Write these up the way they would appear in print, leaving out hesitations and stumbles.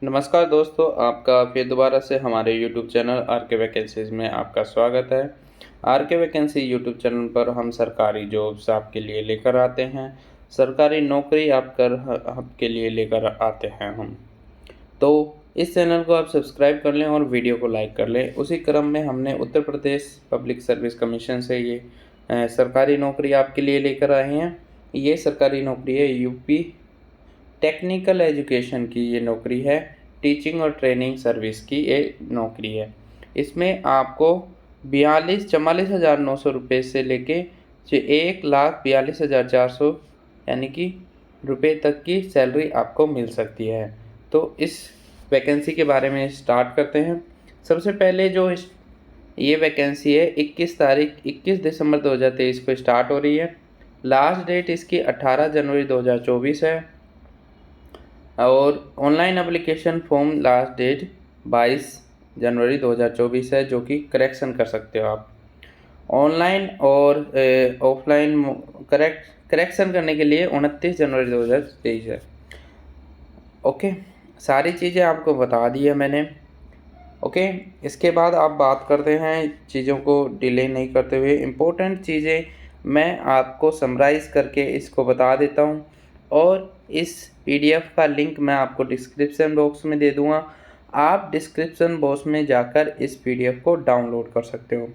नमस्कार दोस्तों, आपका फिर दोबारा से हमारे यूट्यूब चैनल आर के वैकेंसीज़ में आपका स्वागत है। आर के वैकेंसी यूट्यूब चैनल पर हम सरकारी जॉब्स आपके लिए लेकर आते हैं, सरकारी नौकरी आपके लिए लेकर आते हैं हम। तो इस चैनल को आप सब्सक्राइब कर लें और वीडियो को लाइक कर लें। उसी क्रम में हमने Uttar Pradesh public service commission से ये सरकारी नौकरी आपके लिए लेकर आए हैं। ये सरकारी नौकरी है यूपी टेक्निकल एजुकेशन की ये नौकरी है, टीचिंग और ट्रेनिंग सर्विस की ये नौकरी है। इसमें आपको 44,900 से लेके 1,42,400 यानी कि रुपये तक की सैलरी आपको मिल सकती है। तो इस वैकेंसी के बारे में स्टार्ट करते हैं। सबसे पहले जो ये वैकेंसी है 21 दिसंबर 2023 को स्टार्ट हो रही है। लास्ट डेट इसकी 18 जनवरी 2024 है और online application form last date 22 जनवरी 2024 है, जो कि करेक्शन कर सकते हो आप। ऑनलाइन और ऑफलाइन करेक्शन करने के लिए 29 जनवरी 2023 है। ओके, सारी चीज़ें आपको बता दी है मैंने। ओके, इसके बाद आप बात करते हैं चीज़ों को डिले नहीं करते हुए। इम्पोर्टेंट चीज़ें मैं आपको समराइज़ करके इसको बता देता हूँ और इस पीडीएफ का लिंक मैं आपको डिस्क्रिप्शन बॉक्स में दे दूँगा। आप डिस्क्रिप्शन बॉक्स में जाकर इस पीडीएफ को डाउनलोड कर सकते हो।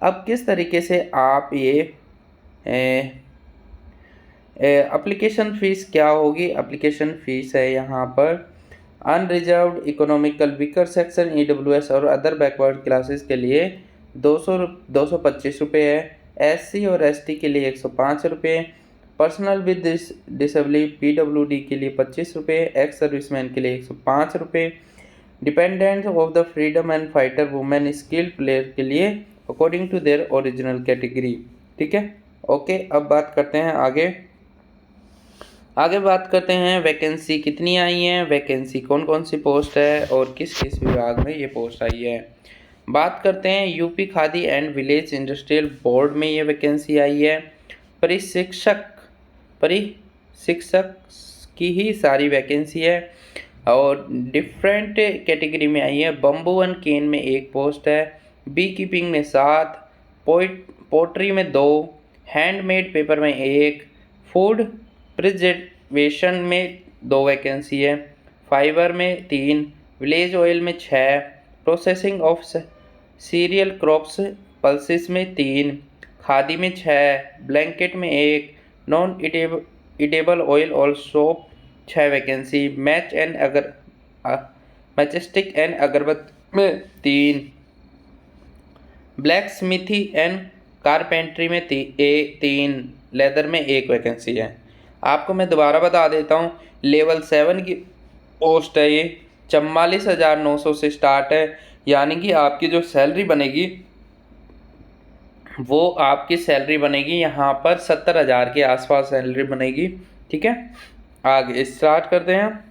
अब किस तरीके से आप ये एप्लीकेशन फ़ीस क्या होगी? एप्लीकेशन फ़ीस है यहाँ पर unreserved economical weaker section EWS और अदर बैकवर्ड क्लासेस के लिए 225 रुपये है। SC और ST के लिए 105 रुपये, पर्सनल विद डिसेबिलिटी PWD के लिए 25 रुपये, एक्स सर्विसमैन के लिए 105 रुपये, dependent of the freedom and fighter women skilled player के लिए according to their original category. ठीक है, ओके। अब बात करते हैं आगे बात करते हैं वैकेंसी कितनी आई है, वैकेंसी कौन कौन सी पोस्ट है और किस किस विभाग में ये पोस्ट आई है। बात करते हैं UP khadi and village industrial board में ये वैकेंसी आई है। परिशिक्षक की ही सारी वैकेंसी है और डिफरेंट कैटेगरी में आई है। बम्बू एंड केन में एक पोस्ट है, बी कीपिंग में 7, पोट्री में 2, हैंडमेड पेपर में 1, फूड प्रिजर्वेशन में 2 वैकेंसी है, फाइबर में 3, विलेज ऑयल में 6, processing of cereal crops pulses में 3, खादी में 6, ब्लैंकेट में 1, नॉन ईटेबल ऑयल और सोप 6 वैकेंसी, मैचेस्टिक एंड अगरबत्ती में 3, ब्लैक स्मिथी एंड कारपेंट्री में 3, लेदर में 1 वैकेंसी है। आपको मैं दोबारा बता देता हूँ, लेवल 7 की पोस्ट है ये, 44,900 से स्टार्ट है। यानी कि आपकी जो सैलरी बनेगी वो आपकी सैलरी बनेगी यहाँ पर 70,000 के आसपास सैलरी बनेगी। ठीक है, आगे स्टार्ट करते हैं।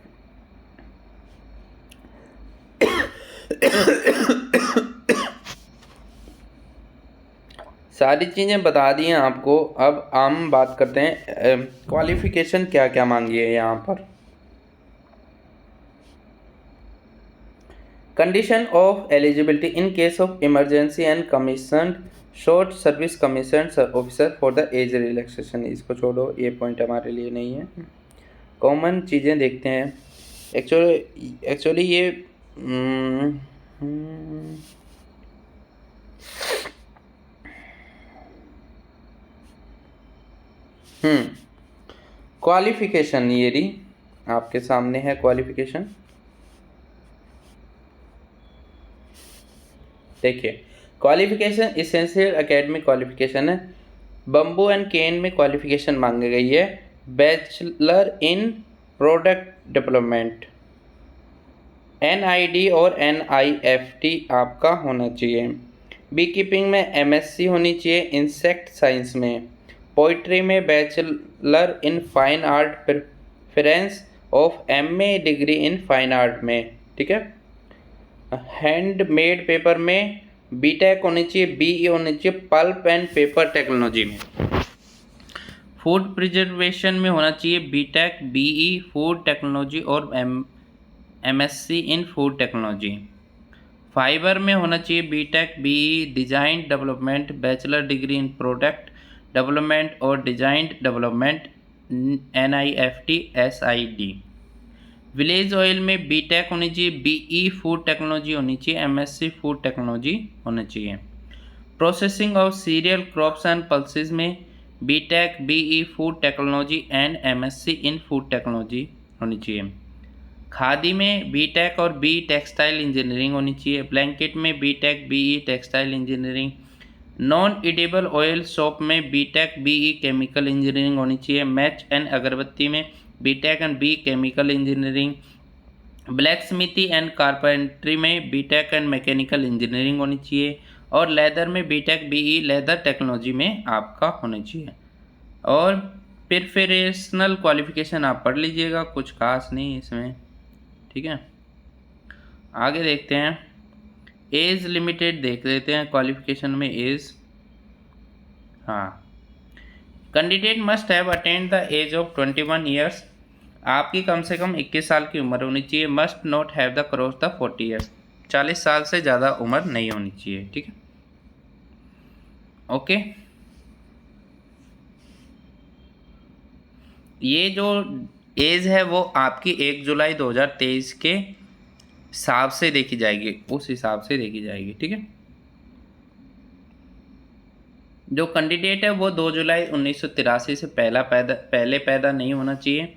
सारी चीज़ें बता दी हैं आपको। अब हम बात करते हैं क्वालिफ़िकेशन क्या क्या मांगी है यहाँ पर। Condition of eligibility in case of emergency and commission short service commission officer for the age relaxation. इसको छोड़ो, ये पॉइंट हमारे लिए नहीं है। कॉमन चीज़ें देखते हैं। एक्चुअली ये क्वालिफिकेशन ये रही आपके सामने है क्वालिफिकेशन। देखिए, क्वालिफिकेशन इसेंशियल एकेडमिक क्वालिफिकेशन है। बम्बू एंड केन में क्वालिफिकेशन मांगी गई है bachelor in product development, NID और NIFT आपका होना चाहिए। बी कीपिंग में MSc होनी चाहिए इंसेक्ट साइंस में। पोइट्री में bachelor in fine art preference of MA degree in fine art में। ठीक है, हैंडमेड पेपर में BTech होनी चाहिए, BE होनी चाहिए पल्प एंड पेपर टेक्नोलॉजी में। फूड प्रिजर्वेशन में होना चाहिए BTech, BE फूड टेक्नोलॉजी और MSc in food technology. Fibre में होना चाहिए BTech BE design development, bachelor degree in product development और design development NIFT SID। Village oil में बीटेक होनी चाहिए, BE फूड टेक्नोलॉजी होनी चाहिए, MSc फूड टेक्नोलॉजी होना चाहिए। Processing of cereal crops and pulses में BTech BE food technology and MSc in food technology होनी चाहिए। खादी में बीटेक और BE टेक्सटाइल इंजीनियरिंग होनी चाहिए। ब्लैंकेट में BTech BE textile engineering. Non edible oil soap में बीटेक BE केमिकल इंजीनियरिंग होनी चाहिए। मैच एंड अगरबत्ती में B Tech and BE chemical engineering. Blacksmithy and carpentry में बीटेक एंड मैकेनिकल इंजीनियरिंग होनी चाहिए। और लेदर में बीटेक BE लेदर टेक्नोलॉजी में आपका होना चाहिए। और प्रोफेशनल क्वालिफिकेशन आप पढ़ लीजिएगा, कुछ खास नहीं इसमें, ठीक है। आगे देखते हैं, एज लिमिटेड देख लेते हैं क्वालिफिकेशन में एज। हाँ, candidate must have attend the age of 21 years. आपकी कम से कम 21 साल की उम्र होनी चाहिए। Must not have the cross the 40 years. 40 साल से ज़्यादा उम्र नहीं होनी चाहिए, ठीक है। ओके, ये जो एज है वो आपकी 1 जुलाई 2023 के हिसाब से देखी जाएगी, उस हिसाब से देखी जाएगी, ठीक है। जो कैंडिडेट है वो 2 जुलाई 1983 से पहले पैदा नहीं होना चाहिए।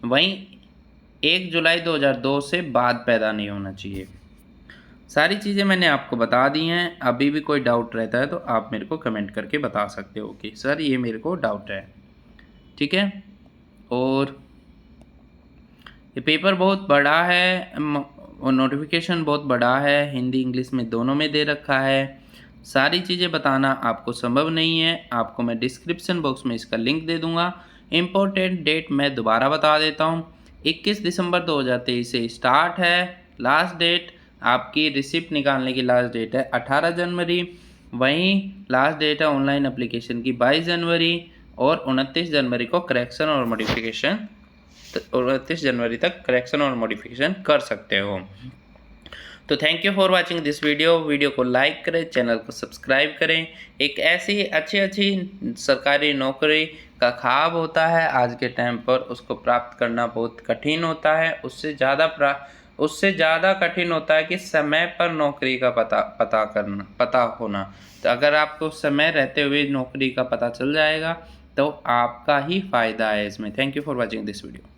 वहीं 1 जुलाई 2002 से बाद पैदा नहीं होना चाहिए। सारी चीज़ें मैंने आपको बता दी हैं। अभी भी कोई डाउट रहता है तो आप मेरे को कमेंट करके बता सकते हो कि सर ये मेरे को डाउट है, ठीक है। और ये पेपर बहुत बड़ा है और नोटिफिकेशन बहुत बड़ा है, हिंदी इंग्लिश में दोनों में दे रखा है। सारी चीज़ें बताना आपको संभव नहीं है। आपको मैं डिस्क्रिप्शन बॉक्स में इसका लिंक दे दूंगा। इम्पोर्टेंट डेट मैं दोबारा बता देता हूँ, 21 दिसंबर 2023 से स्टार्ट है। लास्ट डेट आपकी रिसिप्ट निकालने की लास्ट डेट है 18 जनवरी। वहीं लास्ट डेट है ऑनलाइन एप्लीकेशन की 22 जनवरी। और 29 जनवरी को करेक्शन और मॉडिफिकेशन, 29 जनवरी तक करेक्शन और मॉडिफिकेशन कर सकते हो। तो thank you for watching this video को लाइक करें, चैनल को सब्सक्राइब करें। एक ऐसी अच्छी सरकारी नौकरी का ख्वाब होता है आज के टाइम पर, उसको प्राप्त करना बहुत कठिन होता है। उससे ज़्यादा कठिन होता है कि समय पर नौकरी का पता होना। तो अगर आपको समय रहते हुए नौकरी का पता चल जाएगा तो आपका ही फ़ायदा है इसमें। Thank you for watching this video.